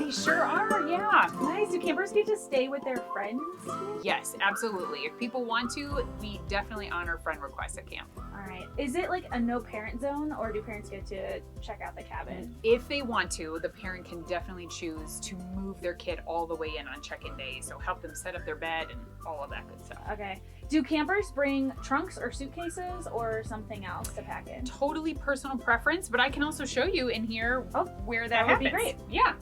They sure are, yeah. Nice. Do campers get to stay with their friends? Yes, absolutely. If people want to, we definitely honor friend requests at camp. All right. Is it like a no parent zone, or do parents get to check out the cabin? If they want to, the parent can definitely choose to move their kid all the way in on check-in day. So help them set up their bed and all of that good stuff. Okay. Do campers bring trunks or suitcases or something else to pack in? Totally personal preference, but I can also show you in here where that would happens. be great. Yeah.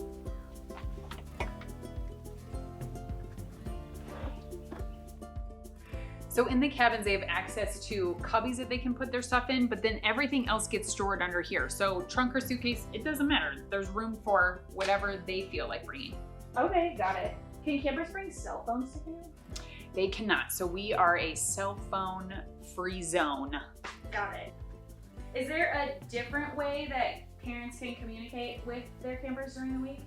So in the cabins, they have access to cubbies that they can put their stuff in, but then everything else gets stored under here. So trunk or suitcase, it doesn't matter. There's room for whatever they feel like bringing. Okay, got it. Can campers bring cell phones to camp? They cannot. So we are a cell phone free zone. Got it. Is there a different way that parents can communicate with their campers during the week?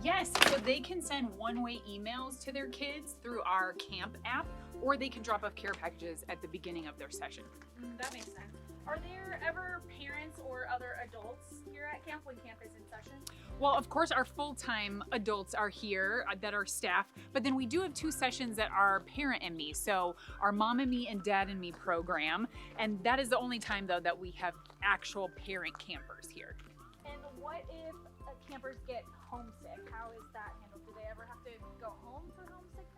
Yes, so they can send one-way emails to their kids through our camp app, or they can drop off care packages at the beginning of their session. That makes sense. Are there ever parents or other adults here at camp when camp is in session? Well, of course, our full-time adults are here that are staff, but then we do have 2 sessions that are parent and me. So our mom and me and dad and me program, and that is the only time though that we have actual parent campers here. And what if campers get homesick? How is that handled? Do they ever have to go home for homesickness?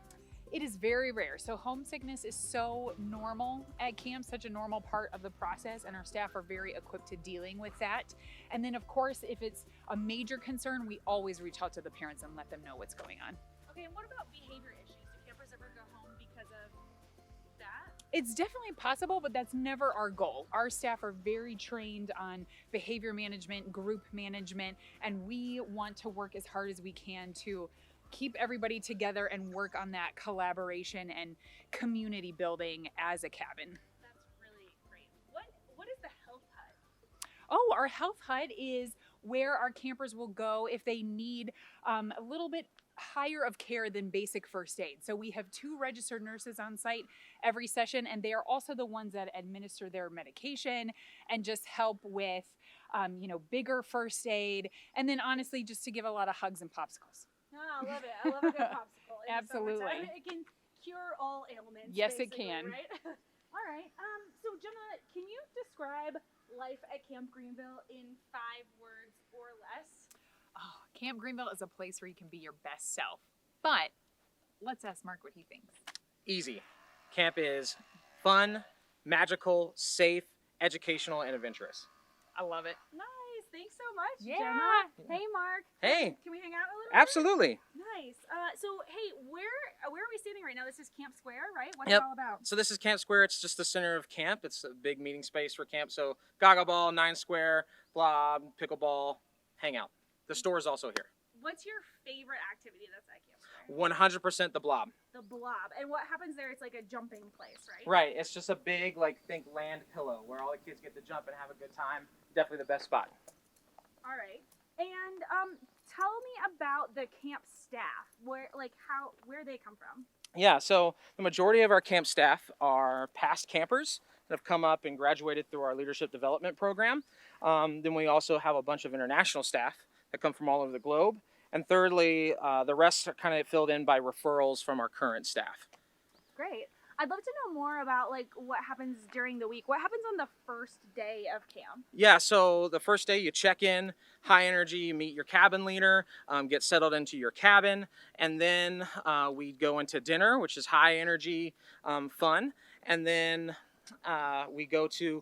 It is very rare. So homesickness is so normal at camp, such a normal part of the process, and our staff are very equipped to dealing with that. And then of course, if it's a major concern, we always reach out to the parents and let them know what's going on. Okay, and what about behavior issues? Do campers ever go home because of that? It's definitely possible, but that's never our goal. Our staff are very trained on behavior management, group management, and we want to work as hard as we can to keep everybody together and work on that collaboration and community building as a cabin. That's really great. What is the health hut? Oh, our health hut is where our campers will go if they need a little bit higher of care than basic first aid. So we have 2 registered nurses on site every session, and they are also the ones that administer their medication and just help with, bigger first aid. And then honestly, just to give a lot of hugs and popsicles. Oh, I love it. I love a good popsicle. Absolutely. It can cure all ailments. Yes, it can. Right? All right. So Jenna, can you describe life at Camp Greenville in 5 words or less? Oh, Camp Greenville is a place where you can be your best self. But let's ask Mark what he thinks. Easy. Camp is fun, magical, safe, educational, and adventurous. I love it. Nice. Thanks so much, Yeah. Jenna. Hey, Mark. Hey. Can we hang out a little bit? Absolutely. Nice. So, hey, where are we standing right now? This is Camp Square, right? What's Yep. it all about? So this is Camp Square. It's just the center of camp. It's a big meeting space for camp. So Gaga Ball, 9 Square, Blob, Pickleball, hang out. The store is also here. What's your favorite activity that's at Camp Square? 100% the Blob. The Blob. And what happens there? It's like a jumping place, right? Right. It's just a big, think land pillow where all the kids get to jump and have a good time. Definitely the best spot. All right. And tell me about the camp staff. Where they come from? Yeah, so the majority of our camp staff are past campers that have come up and graduated through our leadership development program. Then we also have a bunch of international staff that come from all over the globe. And thirdly, the rest are kind of filled in by referrals from our current staff. Great. I'd love to know more about what happens during the week. What happens on the first day of camp? Yeah, so the first day you check in, high energy, you meet your cabin leader, get settled into your cabin, and then we go into dinner, which is high energy, fun, and then we go to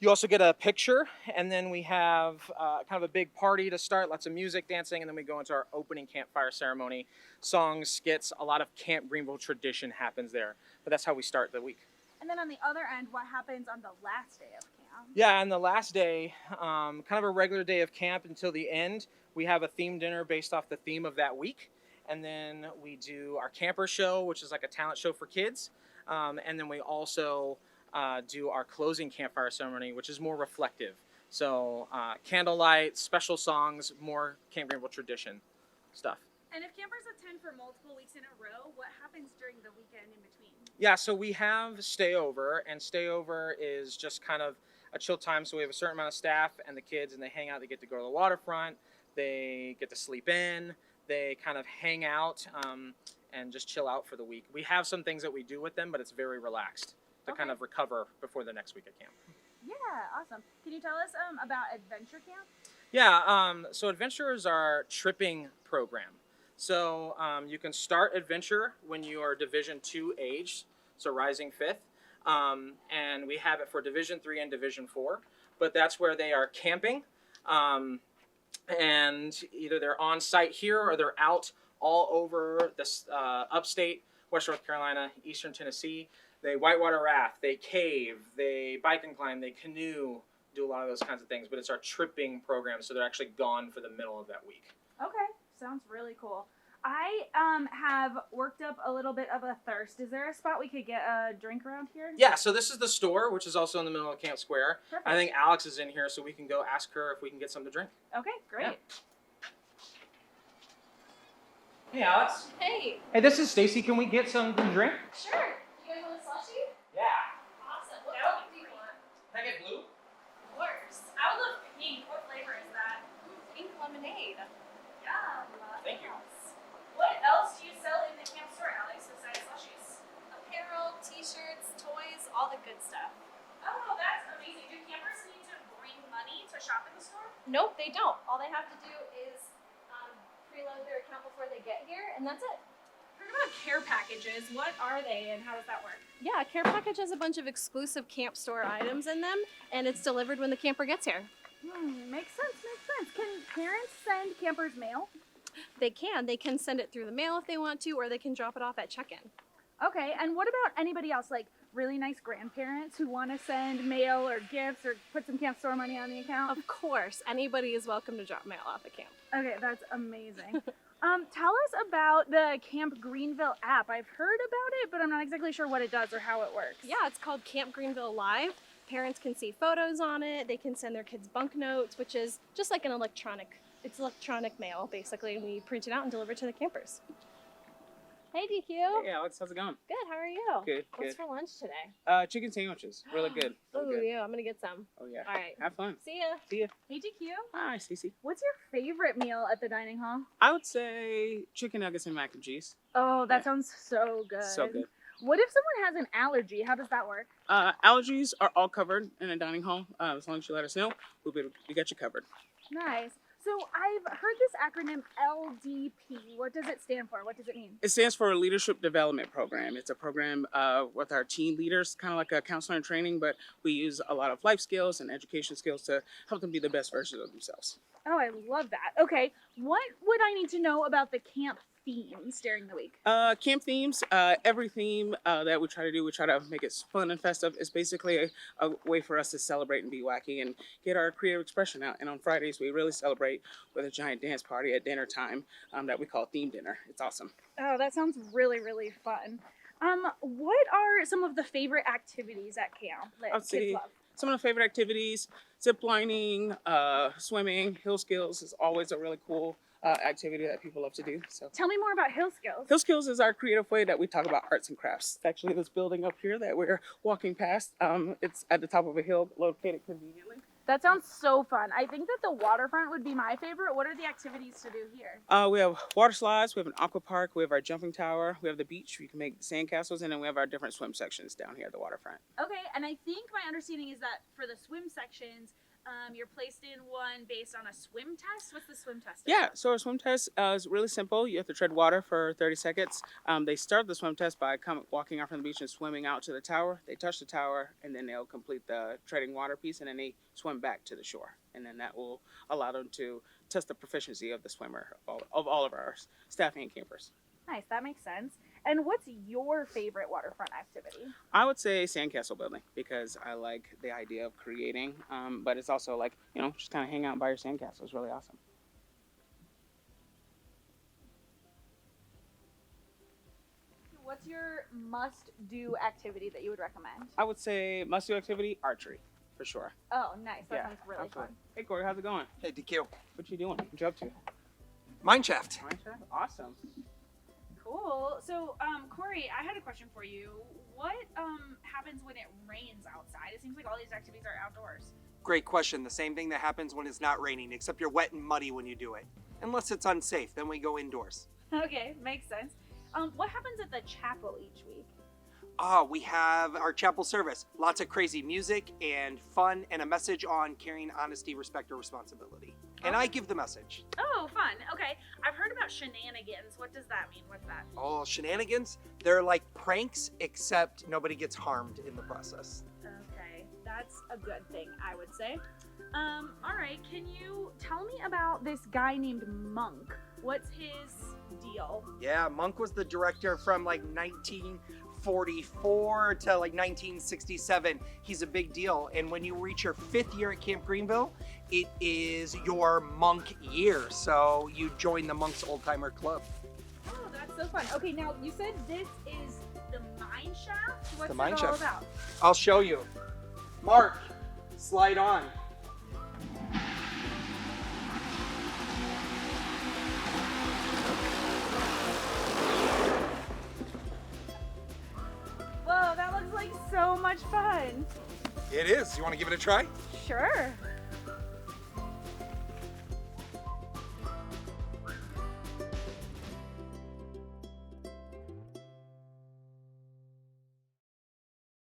you also get a picture, and then we have kind of a big party to start, lots of music, dancing, and then we go into our opening campfire ceremony. Songs, skits, a lot of Camp Greenville tradition happens there. But that's how we start the week. And then on the other end, what happens on the last day of camp? Yeah, on the last day, kind of a regular day of camp until the end, we have a themed dinner based off the theme of that week. And then we do our camper show, which is like a talent show for kids. And then we also do our closing campfire ceremony, which is more reflective. So candlelight, special songs, more Camp Greenville tradition stuff. And if campers attend for multiple weeks in a row, what happens during the weekend in between? Yeah, so we have stayover, and stayover is just kind of a chill time. So we have a certain amount of staff and the kids, and they hang out. They get to go to the waterfront. They get to sleep in. They kind of hang out and just chill out for the week. We have some things that we do with them, but it's very relaxed to kind of recover before the next week at camp. Yeah, awesome. Can you tell us about Adventure Camp? Yeah, so Adventure is our tripping program. So you can start Adventure when you are Division II age, so Rising 5th. And we have it for Division 3 and Division 4. But that's where they are camping. And either they're on site here or they're out all over this upstate, West North Carolina, Eastern Tennessee. They whitewater raft, they cave, they bike and climb, they canoe, do a lot of those kinds of things. But it's our tripping program, so they're actually gone for the middle of that week. Okay, sounds really cool. I have worked up a little bit of a thirst. Is there a spot we could get a drink around here? Yeah, so this is the store, which is also in the middle of Camp Square. Perfect. I think Alex is in here, so we can go ask her if we can get something to drink. Okay, great. Yeah. Hey, Alex. Hey, Hey, this is Stacy. Can we get something to drink? sure. You guys want a slushie? Yeah. Awesome. What color do you want? Can I get blue? Of course. I would love pink. What flavor is that? Pink lemonade. Yum. Thank you. What else do you sell in the camp store, Alex, besides slushies? Apparel, t-shirts, toys, all the good stuff. Oh, that's amazing. Do campers need to bring money to shop in the store? Nope, they don't. All they have to do is preload their account before they get here, and that's it. Heard about care packages. What are they and how does that work? Yeah, Care Package has a bunch of exclusive camp store items in them, and it's delivered when the camper gets here. Makes sense, makes sense. Can parents send campers mail? They can send it through the mail if they want to, or they can drop it off at check-in. Okay, and what about anybody else, like really nice grandparents who want to send mail or gifts or put some camp store money on the account? Of course, anybody is welcome to drop mail off at camp. Okay, that's amazing. Tell us about the Camp Greenville app. I've heard about it, but I'm not exactly sure what it does or how it works. Yeah, it's called Camp Greenville Live. Parents can see photos on it. They can send their kids bunk notes, which is just like it's electronic mail, basically. We print it out and deliver it to the campers. Hey, DQ. Hey Alex, how's it going? Good, how are you? Good, What's good. for lunch today? Chicken sandwiches, really good. Oh, Really good. yeah, I'm gonna get some. Oh yeah. All right. Have fun. See ya. See ya. Hey, GQ. Hi, Stacy. What's your favorite meal at the dining hall? I would say chicken nuggets and mac and cheese. Oh, that Yeah. sounds so good. So good. What if someone has an allergy? How does that work? Allergies are all covered in a dining hall. As long as you let us know, we got you covered. Nice. So I've heard this acronym LDP. What does it stand for? What does it mean? It stands for Leadership Development Program. It's a program with our teen leaders, kind of like a counselor and training, but we use a lot of life skills and education skills to help them be the best version of themselves. Oh, I love that. Okay, what would I need to know about the camp themes during the week? Camp themes, every theme that we try to make it fun and festive is basically a way for us to celebrate and be wacky and get our creative expression out. And on Fridays, we really celebrate with a giant dance party at dinner time that we call theme dinner. It's awesome. Oh, that sounds really, really fun. What are some of the favorite activities at camp that I'd kids say love? some of the favorite activities, zip lining, swimming, hill skills is always a really cool activity that people love to do. So Tell me more about Hill Skills. Hill Skills is our creative way that we talk about arts and crafts. It's actually this building up here that we're walking past. It's at the top of a hill located conveniently. That sounds so fun. I think that the waterfront would be my favorite. What are the activities to do here? We have water slides, we have an aqua park, we have our jumping tower, we have the beach where you can make sand castles, and then we have our different swim sections down here at the waterfront. Okay, and I think my understanding is that for the swim sections, you're placed in one based on a swim test. What's the swim test? Yeah, so our swim test is really simple. You have to tread water for 30 seconds. They start the swim test by walking out from the beach and swimming out to the tower. They touch the tower, and then they'll complete the treading water piece, and then they swim back to the shore. And then that will allow them to test the proficiency of the swimmer, of all of our staff and campers. Nice, that makes sense. And what's your favorite waterfront activity? I would say sandcastle building because I like the idea of creating, but it's also like, just kind of hang out by your sandcastle is really awesome. What's your must-do activity that you would recommend? I would say must-do activity, archery, for sure. Oh, nice. That Yeah, sounds really absolutely. fun. Hey, Corey, how's it going? Hey, DQ. What you doing? What you up to? Mineshaft. Mineshaft? Awesome. Cool. So, Corey, I had a question for you. What happens when it rains outside? It seems like all these activities are outdoors. Great question. The same thing that happens when it's not raining, except you're wet and muddy when you do it. Unless it's unsafe, then we go indoors. Okay, makes sense. What happens at the chapel each week? We have our chapel service. Lots of crazy music and fun and a message on caring, honesty, respect, or responsibility. And I give the message. Oh, fun. Okay. I've heard about shenanigans. What does that mean? What's that? Oh, shenanigans? They're like pranks, except nobody gets harmed in the process. Okay, that's a good thing, I would say. All right, can you tell me about this guy named Monk? What's his deal? Yeah, Monk was the director from like 1944 to like 1967. He's a big deal. And when you reach your 5th year at Camp Greenville, it is your Monk year. So you join the Monk's Old Timer Club. Oh, that's so fun. Okay, now you said this is the mine shaft. What's the it mine all shaft. about? I'll show you. Mark, slide on. Whoa, that looks like so much fun. It is. You want to give it a try? Sure.